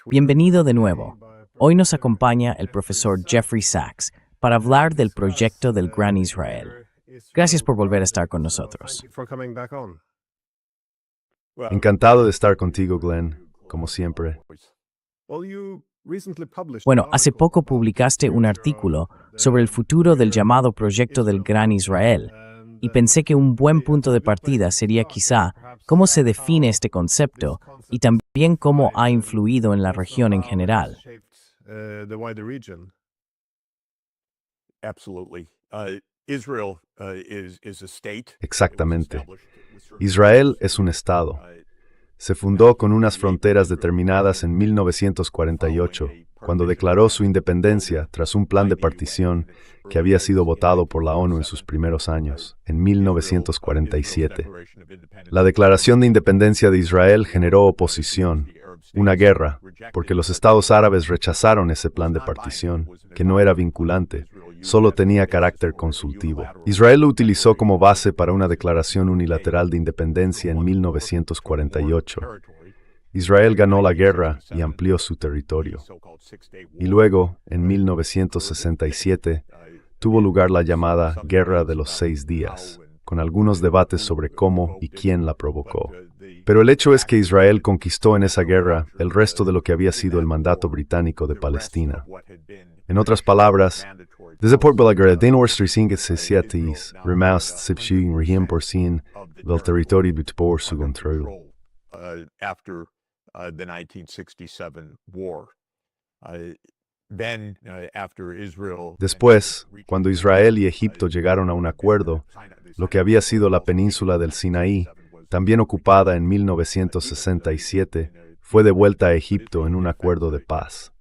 Bienvenido de nuevo. Hoy nos acompaña el profesor Jeffrey Sachs para hablar del proyecto del Gran Israel. Gracias por volver a estar con nosotros. Encantado de estar contigo, Glenn, como siempre. Bueno, hace poco publicaste un artículo sobre el futuro del llamado proyecto del Gran Israel, y pensé que un buen punto de partida sería quizá cómo se define este concepto y también cómo ha influido en la región en general. Exactamente. Israel es un estado. Se fundó con unas fronteras determinadas en 1948, cuando declaró su independencia tras un plan de partición que había sido votado por la ONU en sus primeros años, en 1947. La declaración de independencia de Israel generó oposición, una guerra, porque los estados árabes rechazaron ese plan de partición, que no era vinculante, solo tenía carácter consultivo. Israel lo utilizó como base para una declaración unilateral de independencia en 1948. Israel ganó la guerra y amplió su territorio. Y luego, en 1967, tuvo lugar la llamada Guerra de los 6 días, con algunos debates sobre cómo y quién la provocó. Pero el hecho es que Israel conquistó en esa guerra el resto de lo que había sido el mandato británico de Palestina. En otras palabras, desde por la guerra de 1967, remaust 70% del territorio por su control. Después, cuando Israel y Egipto llegaron a un acuerdo, lo que había sido la península del Sinaí, también ocupada en 1967, fue devuelta a Egipto en un acuerdo de paz.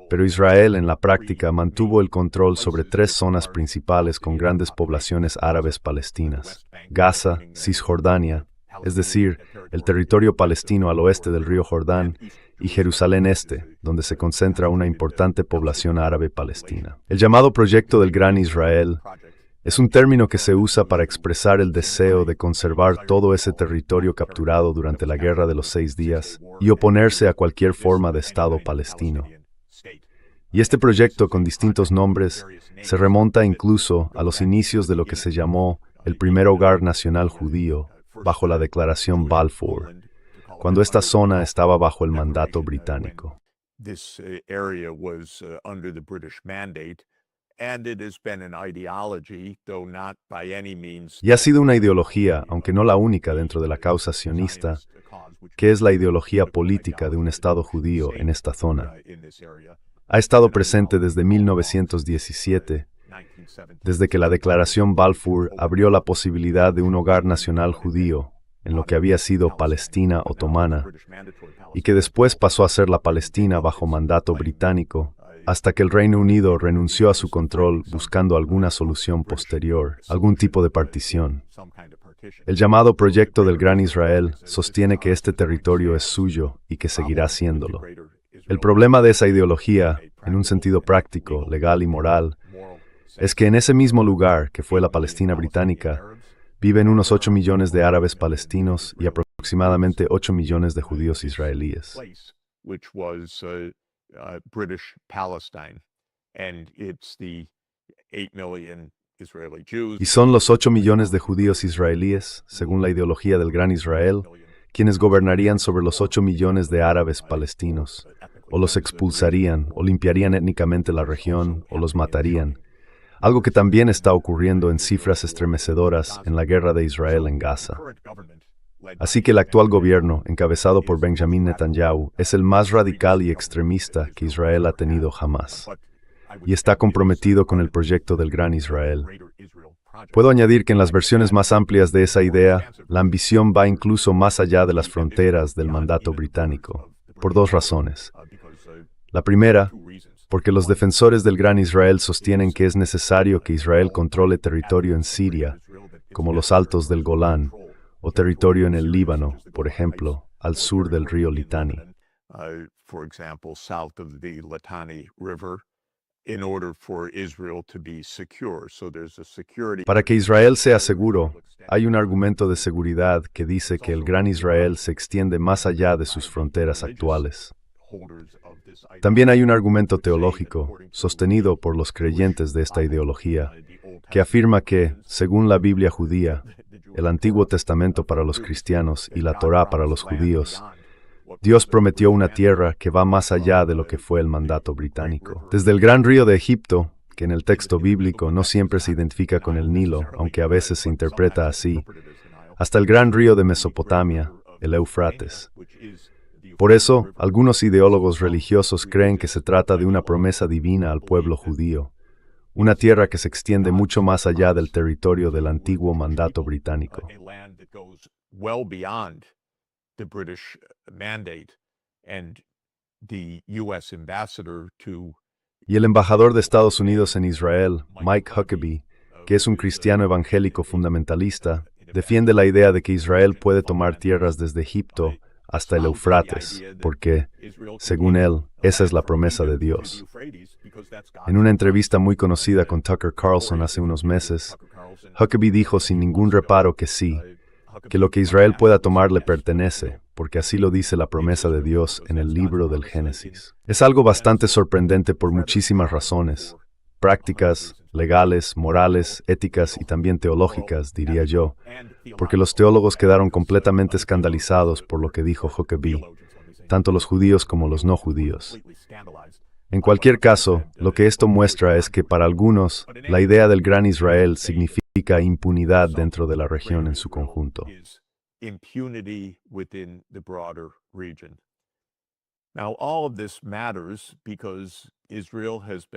Pero Israel, en la práctica, mantuvo el control sobre 3 zonas principales con grandes poblaciones árabes palestinas: Gaza, Cisjordania, es decir, el territorio palestino al oeste del río Jordán, y Jerusalén Este, donde se concentra una importante población árabe palestina. El llamado Proyecto del Gran Israel es un término que se usa para expresar el deseo de conservar todo ese territorio capturado durante la Guerra de los 6 días y oponerse a cualquier forma de Estado palestino. Y este proyecto, con distintos nombres, se remonta incluso a los inicios de lo que se llamó el primer hogar nacional judío, bajo la Declaración Balfour, cuando esta zona estaba bajo el mandato británico. Y ha sido una ideología, aunque no la única dentro de la causa sionista, que es la ideología política de un Estado judío en esta zona. Ha estado presente desde 1917, desde que la Declaración Balfour abrió la posibilidad de un hogar nacional judío en lo que había sido Palestina otomana, y que después pasó a ser la Palestina bajo mandato británico, hasta que el Reino Unido renunció a su control buscando alguna solución posterior, algún tipo de partición. El llamado Proyecto del Gran Israel sostiene que este territorio es suyo y que seguirá siéndolo. El problema de esa ideología, en un sentido práctico, legal y moral, es que en ese mismo lugar, que fue la Palestina británica, viven unos 8 millones de árabes palestinos y aproximadamente 8 millones de judíos israelíes. Y son los 8 millones de judíos israelíes, según la ideología del Gran Israel, quienes gobernarían sobre los 8 millones de árabes palestinos, o los expulsarían, o limpiarían étnicamente la región, o los matarían, algo que también está ocurriendo en cifras estremecedoras en la guerra de Israel en Gaza. Así que el actual gobierno, encabezado por Benjamin Netanyahu, es el más radical y extremista que Israel ha tenido jamás, y está comprometido con el proyecto del Gran Israel. Puedo añadir que en las versiones más amplias de esa idea, la ambición va incluso más allá de las fronteras del mandato británico, por 2 razones. La primera, porque los defensores del Gran Israel sostienen que es necesario que Israel controle territorio en Siria, como los altos del Golán, o territorio en el Líbano, por ejemplo, al sur del río Litani. Para que Israel sea seguro, hay un argumento de seguridad que dice que el Gran Israel se extiende más allá de sus fronteras actuales. También hay un argumento teológico, sostenido por los creyentes de esta ideología, que afirma que, según la Biblia judía, el Antiguo Testamento para los cristianos y la Torá para los judíos, Dios prometió una tierra que va más allá de lo que fue el mandato británico. Desde el Gran Río de Egipto, que en el texto bíblico no siempre se identifica con el Nilo, aunque a veces se interpreta así, hasta el Gran Río de Mesopotamia, el Éufrates. Por eso, algunos ideólogos religiosos creen que se trata de una promesa divina al pueblo judío, una tierra que se extiende mucho más allá del territorio del antiguo mandato británico. Y el embajador de Estados Unidos en Israel, Mike Huckabee, que es un cristiano evangélico fundamentalista, defiende la idea de que Israel puede tomar tierras desde Egipto hasta el Éufrates, porque, según él, esa es la promesa de Dios. En una entrevista muy conocida con Tucker Carlson hace unos meses, Huckabee dijo sin ningún reparo que sí, que lo que Israel pueda tomar le pertenece, porque así lo dice la promesa de Dios en el libro del Génesis. Es algo bastante sorprendente por muchísimas razones, prácticas, legales, morales, éticas y también teológicas, diría yo, porque los teólogos quedaron completamente escandalizados por lo que dijo Huckabee, tanto los judíos como los no judíos. En cualquier caso, lo que esto muestra es que para algunos, la idea del Gran Israel significa impunidad dentro de la región en su conjunto.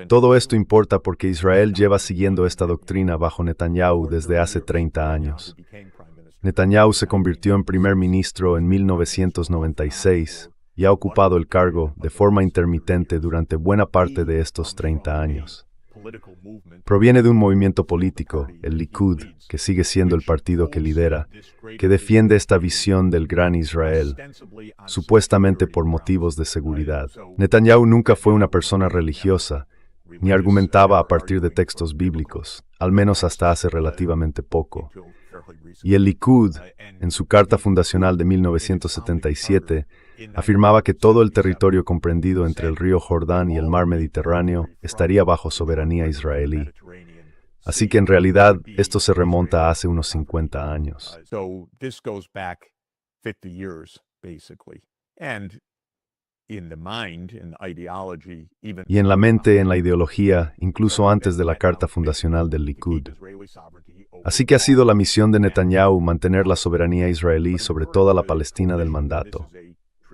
Todo esto importa porque Israel lleva siguiendo esta doctrina bajo Netanyahu desde hace 30 años. Netanyahu se convirtió en primer ministro en 1996 y ha ocupado el cargo de forma intermitente durante buena parte de estos 30 años. Proviene de un movimiento político, el Likud, que sigue siendo el partido que lidera, que defiende esta visión del Gran Israel, supuestamente por motivos de seguridad. Netanyahu nunca fue una persona religiosa, ni argumentaba a partir de textos bíblicos, al menos hasta hace relativamente poco. Y el Likud, en su carta fundacional de 1977, afirmaba que todo el territorio comprendido entre el río Jordán y el mar Mediterráneo estaría bajo soberanía israelí. Así que en realidad esto se remonta a hace unos 50 años. Y en la mente, en la ideología, incluso antes de la carta fundacional del Likud. Así que ha sido la misión de Netanyahu mantener la soberanía israelí sobre toda la Palestina del mandato.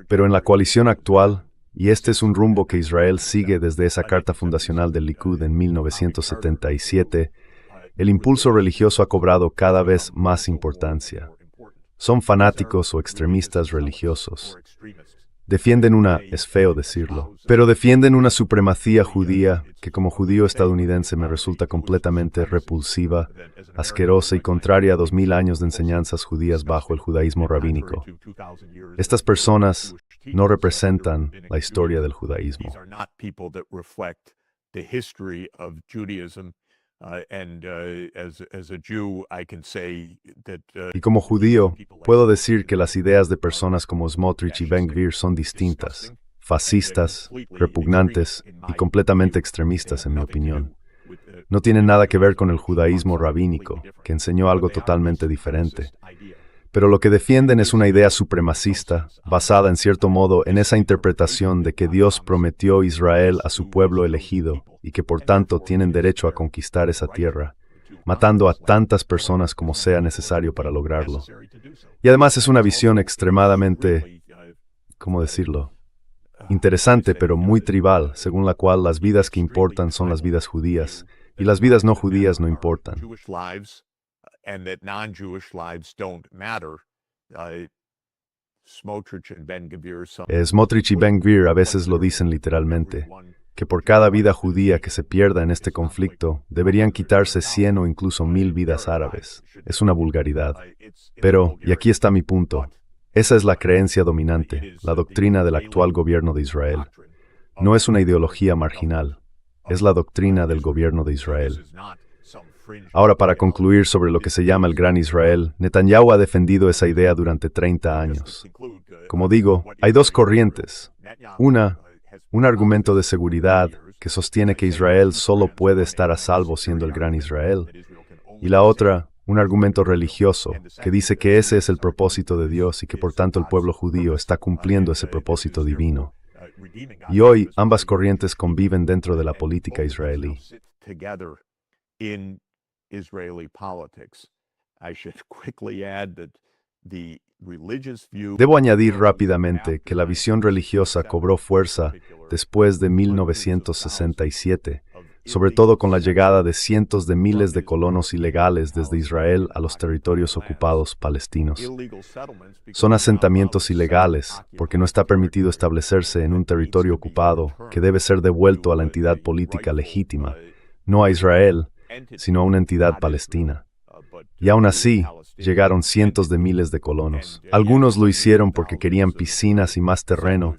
Pero en la coalición actual, y este es un rumbo que Israel sigue desde esa carta fundacional del Likud en 1977, el impulso religioso ha cobrado cada vez más importancia. Son fanáticos o extremistas religiosos. Defienden es feo decirlo, pero defienden una supremacía judía que como judío estadounidense me resulta completamente repulsiva, asquerosa y contraria a 2000 años de enseñanzas judías bajo el judaísmo rabínico. Estas personas no representan la historia del judaísmo. Y como judío, puedo decir que las ideas de personas como Smotrich y Ben-Gvir son distintas, fascistas, repugnantes y completamente extremistas, en mi opinión. No tienen nada que ver con el judaísmo rabínico, que enseñó algo totalmente diferente. Pero lo que defienden es una idea supremacista, basada en cierto modo en esa interpretación de que Dios prometió Israel a su pueblo elegido y que por tanto tienen derecho a conquistar esa tierra, matando a tantas personas como sea necesario para lograrlo. Y además es una visión extremadamente, ¿cómo decirlo?, interesante pero muy tribal, según la cual las vidas que importan son las vidas judías y las vidas no judías no importan. Smotrich y Ben-Gvir a veces lo dicen literalmente, que por cada vida judía que se pierda en este conflicto, deberían quitarse 100 o incluso 1000 vidas árabes. Es una vulgaridad. Pero, y aquí está mi punto, esa es la creencia dominante, la doctrina del actual gobierno de Israel. No es una ideología marginal, es la doctrina del gobierno de Israel. Ahora, para concluir sobre lo que se llama el Gran Israel, Netanyahu ha defendido esa idea durante 30 años. Como digo, hay dos corrientes, Una, un argumento de seguridad que sostiene que Israel solo puede estar a salvo siendo el gran Israel. Y la otra, un argumento religioso que dice que ese es el propósito de Dios y que por tanto el pueblo judío está cumpliendo ese propósito divino. Y hoy ambas corrientes conviven dentro de la política israelí. Debo añadir rápidamente que la visión religiosa cobró fuerza después de 1967, sobre todo con la llegada de cientos de miles de colonos ilegales desde Israel a los territorios ocupados palestinos. Son asentamientos ilegales porque no está permitido establecerse en un territorio ocupado que debe ser devuelto a la entidad política legítima, no a Israel, sino a una entidad palestina. Y aún así, llegaron cientos de miles de colonos. Algunos lo hicieron porque querían piscinas y más terreno,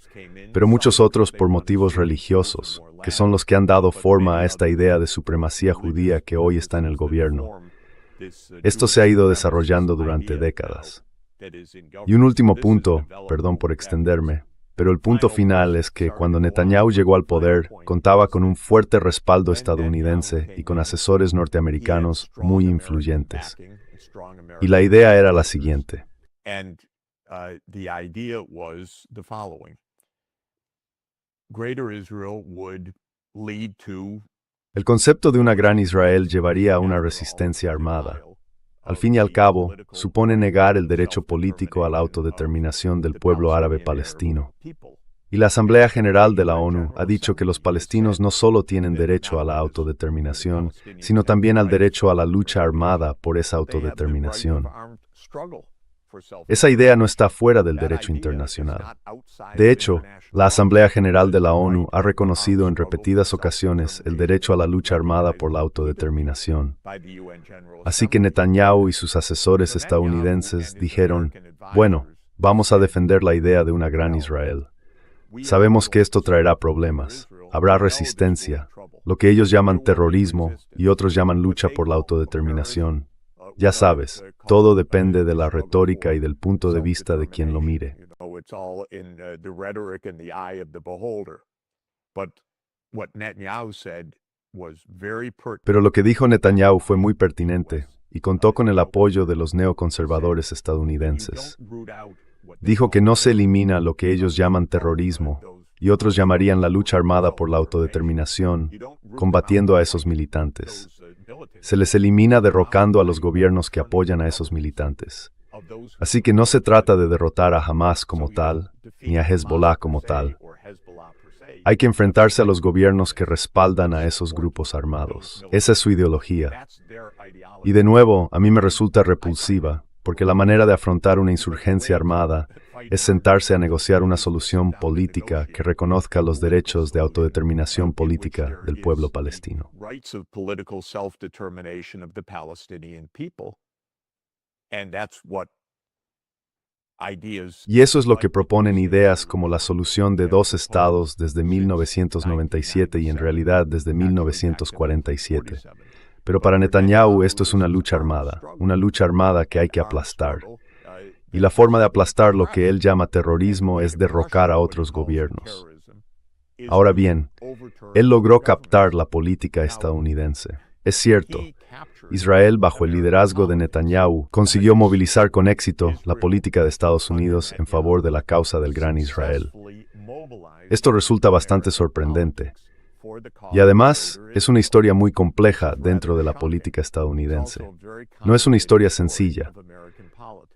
pero muchos otros por motivos religiosos, que son los que han dado forma a esta idea de supremacía judía que hoy está en el gobierno. Esto se ha ido desarrollando durante décadas. Y un último punto, perdón por extenderme, pero el punto final es que cuando Netanyahu llegó al poder, contaba con un fuerte respaldo estadounidense y con asesores norteamericanos muy influyentes. Y la idea era la siguiente. El concepto de una gran Israel llevaría a una resistencia armada. Al fin y al cabo, supone negar el derecho político a la autodeterminación del pueblo árabe palestino. Y la Asamblea General de la ONU ha dicho que los palestinos no solo tienen derecho a la autodeterminación, sino también al derecho a la lucha armada por esa autodeterminación. Esa idea no está fuera del derecho internacional. De hecho, la Asamblea General de la ONU ha reconocido en repetidas ocasiones el derecho a la lucha armada por la autodeterminación. Así que Netanyahu y sus asesores estadounidenses dijeron, bueno, vamos a defender la idea de una gran Israel. Sabemos que esto traerá problemas, habrá resistencia, lo que ellos llaman terrorismo y otros llaman lucha por la autodeterminación. Ya sabes, todo depende de la retórica y del punto de vista de quien lo mire. Pero lo que dijo Netanyahu fue muy pertinente y contó con el apoyo de los neoconservadores estadounidenses. Dijo que no se elimina lo que ellos llaman terrorismo y otros llamarían la lucha armada por la autodeterminación, combatiendo a esos militantes. Se les elimina derrocando a los gobiernos que apoyan a esos militantes. Así que no se trata de derrotar a Hamas como tal, ni a Hezbollah como tal. Hay que enfrentarse a los gobiernos que respaldan a esos grupos armados. Esa es su ideología. Y de nuevo, a mí me resulta repulsiva, porque la manera de afrontar una insurgencia armada es sentarse a negociar una solución política que reconozca los derechos de autodeterminación política del pueblo palestino. Y eso es lo que proponen ideas como la solución de dos estados desde 1997 y en realidad desde 1947. Pero para Netanyahu esto es una lucha armada que hay que aplastar. Y la forma de aplastar lo que él llama terrorismo es derrocar a otros gobiernos. Ahora bien, él logró captar la política estadounidense. Es cierto, Israel, bajo el liderazgo de Netanyahu, consiguió movilizar con éxito la política de Estados Unidos en favor de la causa del gran Israel. Esto resulta bastante sorprendente. Y además, es una historia muy compleja dentro de la política estadounidense. No es una historia sencilla.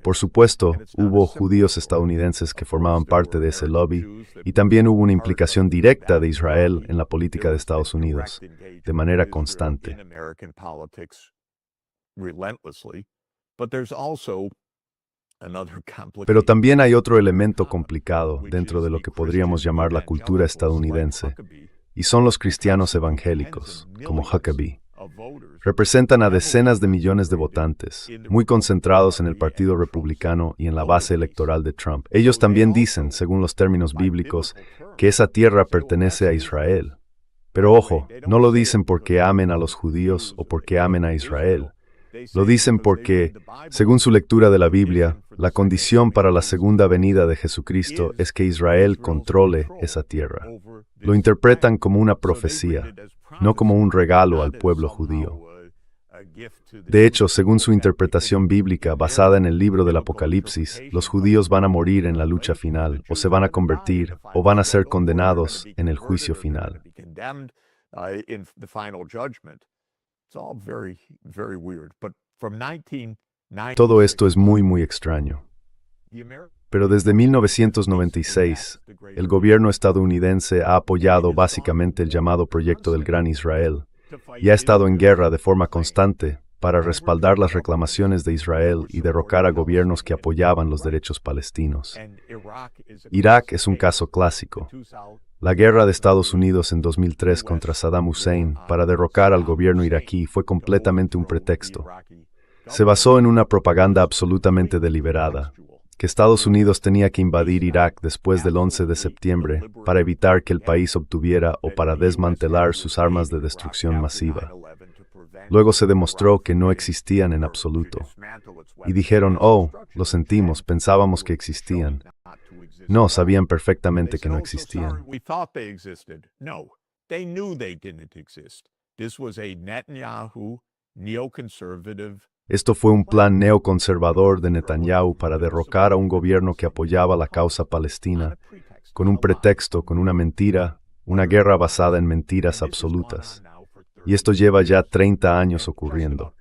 Por supuesto, hubo judíos estadounidenses que formaban parte de ese lobby y también hubo una implicación directa de Israel en la política de Estados Unidos, de manera constante. Pero también hay otro elemento complicado dentro de lo que podríamos llamar la cultura estadounidense, y son los cristianos evangélicos, como Huckabee. Representan a decenas de millones de votantes, muy concentrados en el Partido Republicano y en la base electoral de Trump. Ellos también dicen, según los términos bíblicos, que esa tierra pertenece a Israel. Pero ojo, no lo dicen porque amen a los judíos o porque amen a Israel. Lo dicen porque, según su lectura de la Biblia, la condición para la segunda venida de Jesucristo es que Israel controle esa tierra. Lo interpretan como una profecía, no como un regalo al pueblo judío. De hecho, según su interpretación bíblica basada en el libro del Apocalipsis, los judíos van a morir en la lucha final, o se van a convertir, o van a ser condenados en el juicio final. Todo esto es muy extraño. Pero desde 1996, el gobierno estadounidense ha apoyado básicamente el llamado Proyecto del Gran Israel y ha estado en guerra de forma constante para respaldar las reclamaciones de Israel y derrocar a gobiernos que apoyaban los derechos palestinos. Irak es un caso clásico. La guerra de Estados Unidos en 2003 contra Saddam Hussein para derrocar al gobierno iraquí fue completamente un pretexto. Se basó en una propaganda absolutamente deliberada, que Estados Unidos tenía que invadir Irak después del 11 de septiembre para evitar que el país obtuviera o para desmantelar sus armas de destrucción masiva. Luego se demostró que no existían en absoluto. Y dijeron, oh, lo sentimos, pensábamos que existían. No, sabían perfectamente que no existían. Esto fue un plan neoconservador de Netanyahu para derrocar a un gobierno que apoyaba la causa palestina, con un pretexto, con una mentira, una guerra basada en mentiras absolutas. Y esto lleva ya 30 años ocurriendo.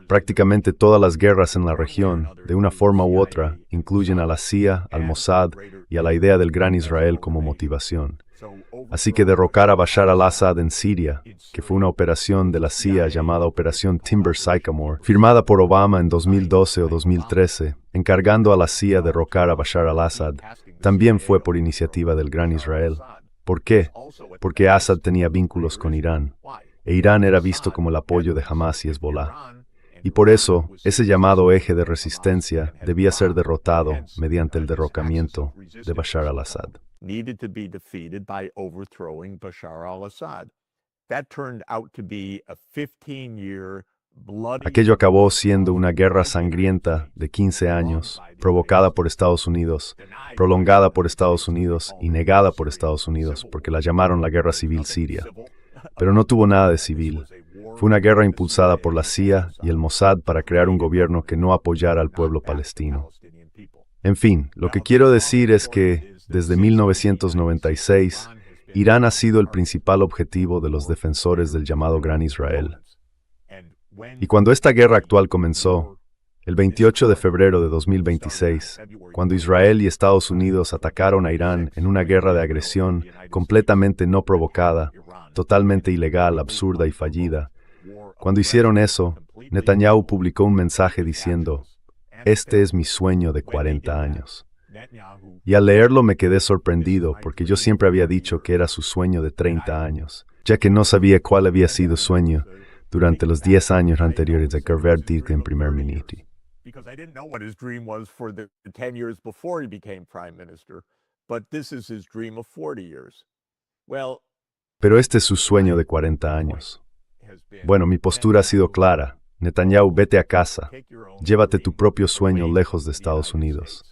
Prácticamente todas las guerras en la región, de una forma u otra, incluyen a la CIA, al Mossad y a la idea del Gran Israel como motivación. Así que derrocar a Bashar al-Assad en Siria, que fue una operación de la CIA llamada Operación Timber Sycamore, firmada por Obama en 2012 o 2013, encargando a la CIA derrocar a Bashar al-Assad, también fue por iniciativa del Gran Israel. ¿Por qué? Porque Assad tenía vínculos con Irán, e Irán era visto como el apoyo de Hamas y Hezbollah. Y por eso, ese llamado eje de resistencia debía ser derrotado mediante el derrocamiento de Bashar al-Assad. Needed to be defeated by overthrowing Bashar al-Assad. That turned out to be a 15-year bloody... Aquello acabó siendo una guerra sangrienta de 15 años, provocada por Estados Unidos, prolongada por Estados Unidos y negada por Estados Unidos, porque la llamaron la Guerra Civil Siria. Pero no tuvo nada de civil. Fue una guerra impulsada por la CIA y el Mossad para crear un gobierno que no apoyara al pueblo palestino. En fin, lo que quiero decir es que, desde 1996, Irán ha sido el principal objetivo de los defensores del llamado Gran Israel. Y cuando esta guerra actual comenzó, el 28 de febrero de 2026, cuando Israel y Estados Unidos atacaron a Irán en una guerra de agresión completamente no provocada, totalmente ilegal, absurda y fallida, cuando hicieron eso, Netanyahu publicó un mensaje diciendo, «Este es mi sueño de 40 años». Y al leerlo me quedé sorprendido porque yo siempre había dicho que era su sueño de 30 años, ya que no sabía cuál había sido su sueño durante los 10 años anteriores de convertirse en primer ministro. Because I didn't know what his dream was for the 10 years before he became prime minister, but this is his dream of 40 years. Well, pero este es su sueño de 40 años. Bueno, mi postura ha sido clara. Netanyahu, vete a casa. Llévate tu propio sueño lejos de Estados Unidos.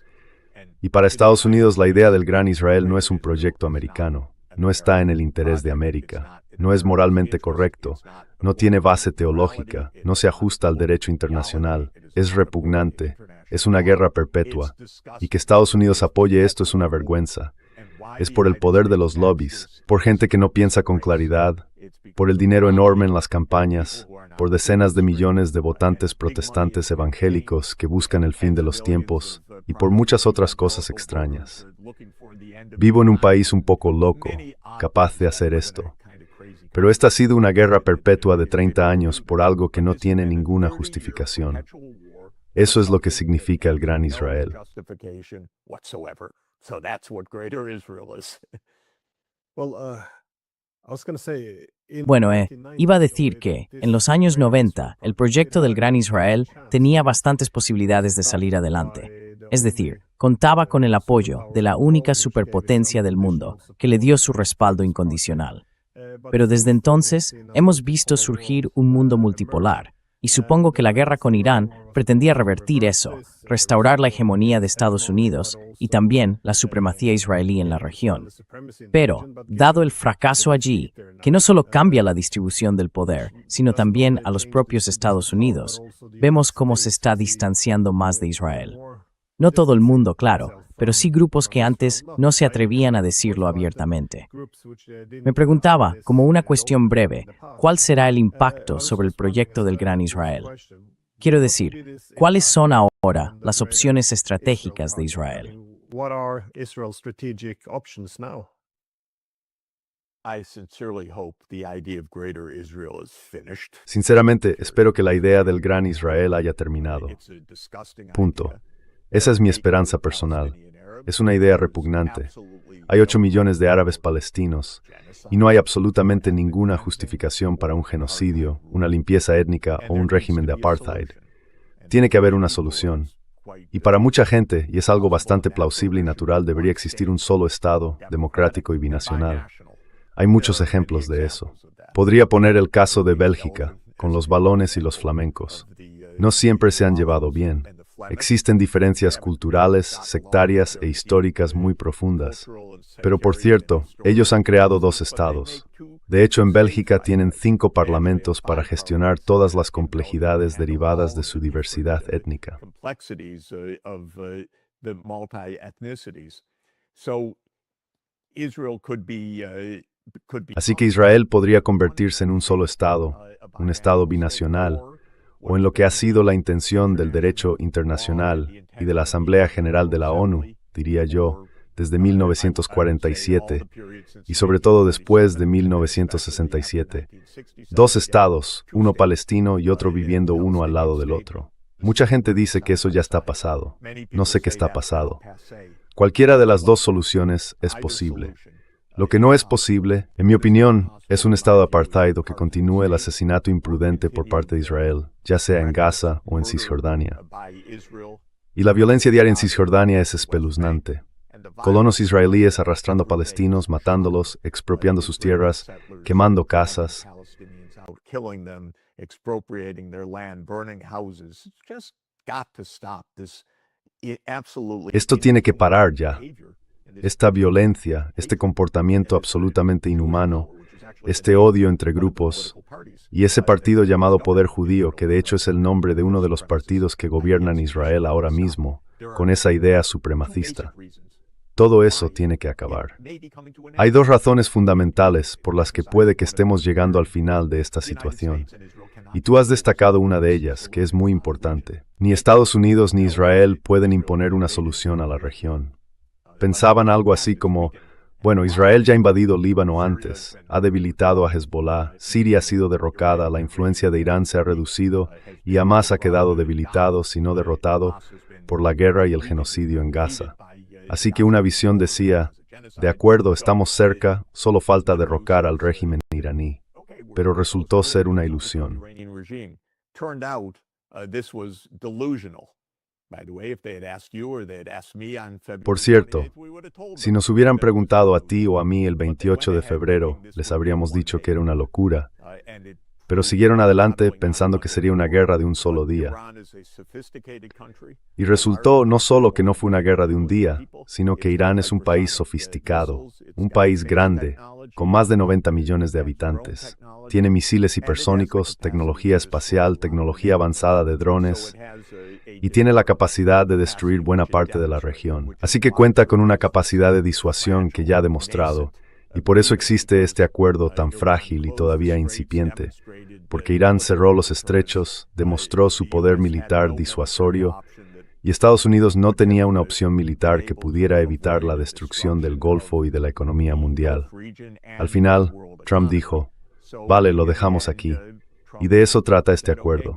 Y para Estados Unidos la idea del Gran Israel no es un proyecto americano, no está en el interés de América, no es moralmente correcto, no tiene base teológica, no se ajusta al derecho internacional, es repugnante, es una guerra perpetua, y que Estados Unidos apoye esto es una vergüenza. Es por el poder de los lobbies, por gente que no piensa con claridad, por el dinero enorme en las campañas, por decenas de millones de votantes protestantes evangélicos que buscan el fin de los tiempos, y por muchas otras cosas extrañas. Vivo en un país un poco loco, capaz de hacer esto. Pero esta ha sido una guerra perpetua de 30 años por algo que no tiene ninguna justificación. Eso es lo que significa el Gran Israel. Bueno, iba a decir que, en los años 90, el proyecto del Gran Israel tenía bastantes posibilidades de salir adelante. Es decir, contaba con el apoyo de la única superpotencia del mundo, que le dio su respaldo incondicional. Pero desde entonces, hemos visto surgir un mundo multipolar, Y supongo que la guerra con Irán pretendía revertir eso, restaurar la hegemonía de Estados Unidos y también la supremacía israelí en la región. Pero, dado el fracaso allí, que no solo cambia la distribución del poder, sino también a los propios Estados Unidos, vemos cómo se está distanciando más de Israel. No todo el mundo, claro, pero sí grupos que antes no se atrevían a decirlo abiertamente. Me preguntaba, como una cuestión breve, ¿cuál será el impacto sobre el proyecto del Gran Israel? Quiero decir, ¿cuáles son ahora las opciones estratégicas de Israel? Sinceramente, espero que la idea del Gran Israel haya terminado. Punto. Esa es mi esperanza personal. Es una idea repugnante. Hay 8 millones de árabes palestinos y no hay absolutamente ninguna justificación para un genocidio, una limpieza étnica o un régimen de apartheid. Tiene que haber una solución. Y para mucha gente, y es algo bastante plausible y natural, debería existir un solo Estado, democrático y binacional. Hay muchos ejemplos de eso. Podría poner el caso de Bélgica, con los balones y los flamencos. No siempre se han llevado bien. Existen diferencias culturales, sectarias e históricas muy profundas. Pero por cierto, ellos han creado 2 estados. De hecho, en Bélgica tienen 5 parlamentos para gestionar todas las complejidades derivadas de su diversidad étnica. Así que Israel podría convertirse en un solo estado, un estado binacional, o en lo que ha sido la intención del derecho internacional y de la Asamblea General de la ONU, diría yo, desde 1947 y sobre todo después de 1967. 2 estados, uno palestino y otro viviendo uno al lado del otro. Mucha gente dice que eso ya está pasado. No sé qué está pasado. Cualquiera de las 2 soluciones es posible. Lo que no es posible, en mi opinión, es un estado apartheid o que continúe el asesinato imprudente por parte de Israel, ya sea en Gaza o en Cisjordania. Y la violencia diaria en Cisjordania es espeluznante. Colonos israelíes arrastrando palestinos, matándolos, expropiando sus tierras, quemando casas. Esto tiene que parar ya. Esta violencia, este comportamiento absolutamente inhumano, este odio entre grupos, y ese partido llamado Poder Judío, que de hecho es el nombre de uno de los partidos que gobiernan Israel ahora mismo, con esa idea supremacista. Todo eso tiene que acabar. Hay 2 razones fundamentales por las que puede que estemos llegando al final de esta situación. Y tú has destacado una de ellas, que es muy importante. Ni Estados Unidos ni Israel pueden imponer una solución a la región. Pensaban algo así como, bueno, Israel ya ha invadido Líbano antes, ha debilitado a Hezbollah, Siria ha sido derrocada, la influencia de Irán se ha reducido y Hamas ha quedado debilitado, si no derrotado, por la guerra y el genocidio en Gaza. Así que una visión decía, de acuerdo, estamos cerca, solo falta derrocar al régimen iraní. Pero resultó ser una ilusión. Por cierto, si nos hubieran preguntado a ti o a mí el 28 de febrero, les habríamos dicho que era una locura. Pero siguieron adelante pensando que sería una guerra de un solo día. Y resultó no solo que no fue una guerra de un día, sino que Irán es un país sofisticado, un país grande, con más de 90 millones de habitantes. Tiene misiles hipersónicos, tecnología espacial, tecnología avanzada de drones, y tiene la capacidad de destruir buena parte de la región. Así que cuenta con una capacidad de disuasión que ya ha demostrado, y por eso existe este acuerdo tan frágil y todavía incipiente, porque Irán cerró los estrechos, demostró su poder militar disuasorio, y Estados Unidos no tenía una opción militar que pudiera evitar la destrucción del Golfo y de la economía mundial. Al final, Trump dijo, vale, lo dejamos aquí. Y de eso trata este acuerdo.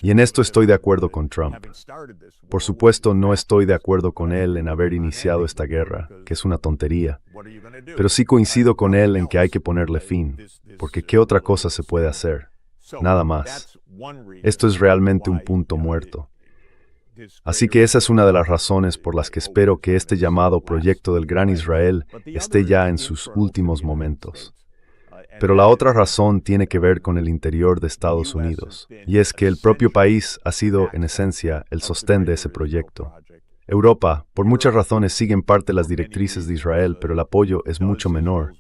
Y en esto estoy de acuerdo con Trump. Por supuesto, no estoy de acuerdo con él en haber iniciado esta guerra, que es una tontería. Pero sí coincido con él en que hay que ponerle fin, porque ¿qué otra cosa se puede hacer? Nada más. Esto es realmente un punto muerto. Así que esa es una de las razones por las que espero que este llamado proyecto del Gran Israel esté ya en sus últimos momentos. Pero la otra razón tiene que ver con el interior de Estados Unidos, y es que el propio país ha sido, en esencia, el sostén de ese proyecto. Europa, por muchas razones, sigue en parte las directrices de Israel, pero el apoyo es mucho menor.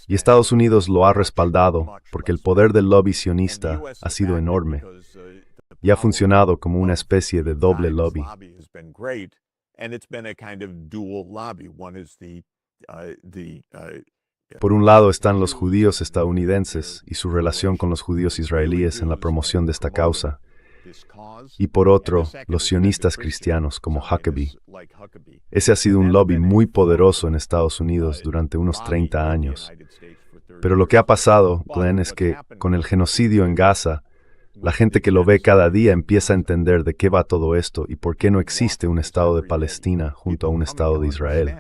Y Estados Unidos lo ha respaldado porque el poder del lobby sionista ha sido enorme y ha funcionado como una especie de doble lobby. Por un lado están los judíos estadounidenses y su relación con los judíos israelíes en la promoción de esta causa, y por otro, los sionistas cristianos como Huckabee. Ese ha sido un lobby muy poderoso en Estados Unidos durante unos 30 años. Pero lo que ha pasado, Glenn, es que con el genocidio en Gaza, la gente que lo ve cada día empieza a entender de qué va todo esto y por qué no existe un Estado de Palestina junto a un Estado de Israel.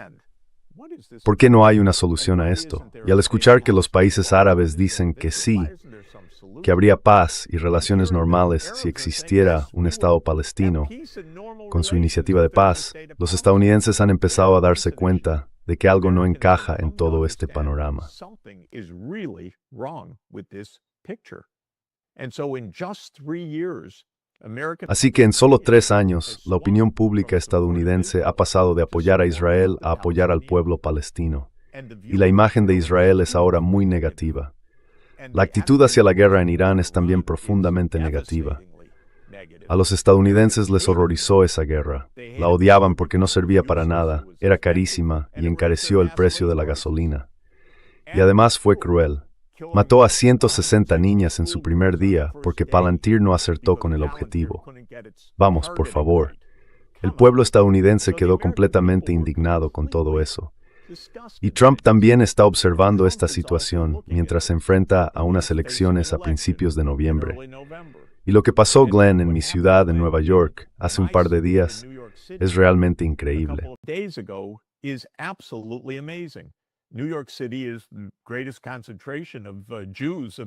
¿Por qué no hay una solución a esto? Y al escuchar que los países árabes dicen que sí, que habría paz y relaciones normales si existiera un Estado palestino, con su iniciativa de paz, los estadounidenses han empezado a darse cuenta de que algo no encaja en todo este panorama. Así que en solo 3 años, la opinión pública estadounidense ha pasado de apoyar a Israel a apoyar al pueblo palestino. Y la imagen de Israel es ahora muy negativa. La actitud hacia la guerra en Irán es también profundamente negativa. A los estadounidenses les horrorizó esa guerra. La odiaban porque no servía para nada, era carísima y encareció el precio de la gasolina. Y además fue cruel. Mató a 160 niñas en su primer día porque Palantir no acertó con el objetivo. Vamos, por favor. El pueblo estadounidense quedó completamente indignado con todo eso. Y Trump también está observando esta situación mientras se enfrenta a unas elecciones a principios de noviembre. Y lo que pasó, Glenn, en mi ciudad, en Nueva York, hace un par de días, es realmente increíble.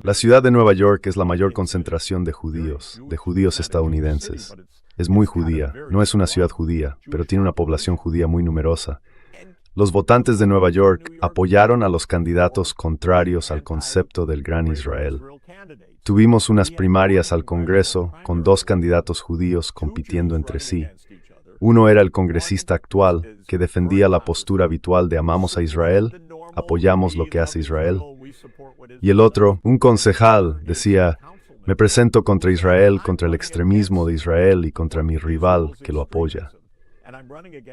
La ciudad de Nueva York es la mayor concentración de judíos estadounidenses. Es muy judía, no es una ciudad judía, pero tiene una población judía muy numerosa. Los votantes de Nueva York apoyaron a los candidatos contrarios al concepto del Gran Israel. Tuvimos unas primarias al Congreso con 2 candidatos judíos compitiendo entre sí. Uno era el congresista actual, que defendía la postura habitual de amamos a Israel, apoyamos lo que hace Israel. Y el otro, un concejal, decía, me presento contra Israel, contra el extremismo de Israel y contra mi rival que lo apoya.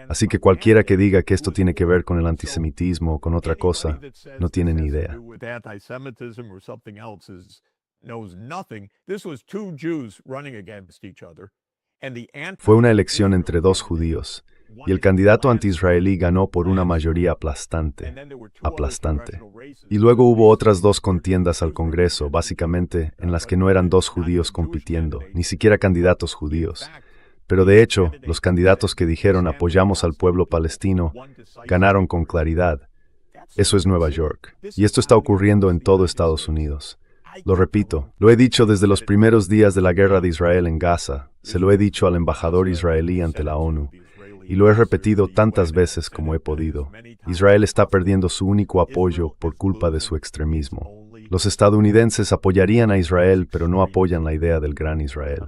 Así que cualquiera que diga que esto tiene que ver con el antisemitismo o con otra cosa, no tiene ni idea. Fue una elección entre 2 judíos, y el candidato anti-israelí ganó por una mayoría aplastante. Y luego hubo otras 2 contiendas al Congreso, básicamente, en las que no eran 2 judíos compitiendo, ni siquiera candidatos judíos. Pero de hecho, los candidatos que dijeron apoyamos al pueblo palestino ganaron con claridad. Eso es Nueva York. Y esto está ocurriendo en todo Estados Unidos. Lo repito, lo he dicho desde los primeros días de la guerra de Israel en Gaza, se lo he dicho al embajador israelí ante la ONU, y lo he repetido tantas veces como he podido. Israel está perdiendo su único apoyo por culpa de su extremismo. Los estadounidenses apoyarían a Israel, pero no apoyan la idea del Gran Israel.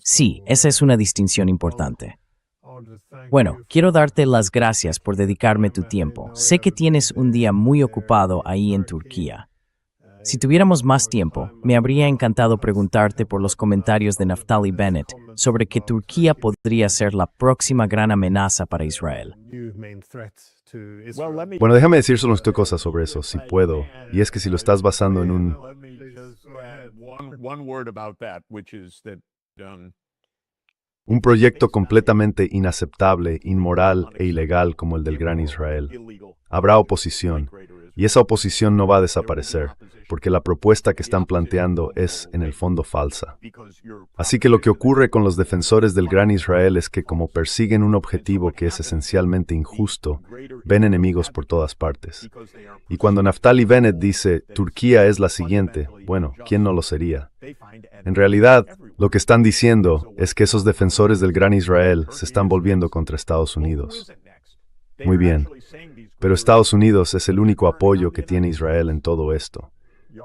Sí, esa es una distinción importante. Bueno, quiero darte las gracias por dedicarme tu tiempo. Sé que tienes un día muy ocupado ahí en Turquía. Si tuviéramos más tiempo, me habría encantado preguntarte por los comentarios de Naftali Bennett sobre que Turquía podría ser la próxima gran amenaza para Israel. Bueno, déjame decir solo 2 cosas sobre eso, si puedo. Y es que si lo estás basando en un proyecto completamente inaceptable, inmoral e ilegal como el del Gran Israel, habrá oposición, y esa oposición no va a desaparecer. porque la propuesta que están planteando es, en el fondo, falsa. Así que lo que ocurre con los defensores del Gran Israel es que, como persiguen un objetivo que es esencialmente injusto, ven enemigos por todas partes. Y cuando Naftali Bennett dice, Turquía es la siguiente, bueno, ¿quién no lo sería? En realidad, lo que están diciendo es que esos defensores del Gran Israel se están volviendo contra Estados Unidos. Muy bien, pero Estados Unidos es el único apoyo que tiene Israel en todo esto.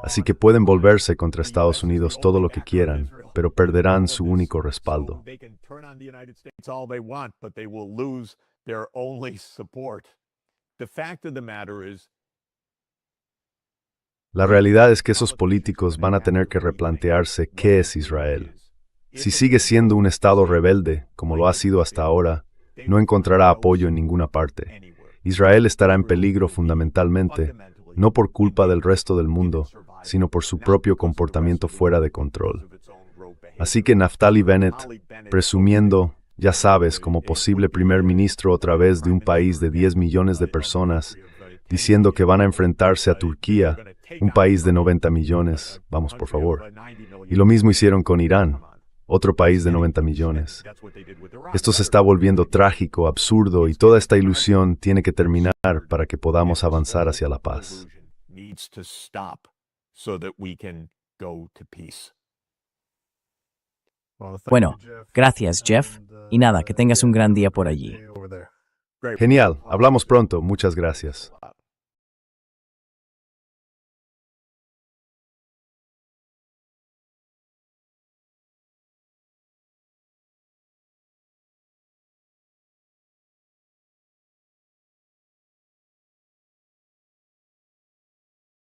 Así que pueden volverse contra Estados Unidos todo lo que quieran, pero perderán su único respaldo. La realidad es que esos políticos van a tener que replantearse qué es Israel. Si sigue siendo un Estado rebelde, como lo ha sido hasta ahora, no encontrará apoyo en ninguna parte. Israel estará en peligro fundamentalmente, no por culpa del resto del mundo, sino por su propio comportamiento fuera de control. Así que Naftali Bennett, presumiendo, ya sabes, como posible primer ministro otra vez de un país de 10 millones de personas, diciendo que van a enfrentarse a Turquía, un país de 90 millones, vamos por favor. Y lo mismo hicieron con Irán, otro país de 90 millones. Esto se está volviendo trágico, absurdo, y toda esta ilusión tiene que terminar para que podamos avanzar hacia la paz. Bueno, gracias, Jeff. Y nada, que tengas un gran día por allí. Genial, hablamos pronto, muchas gracias.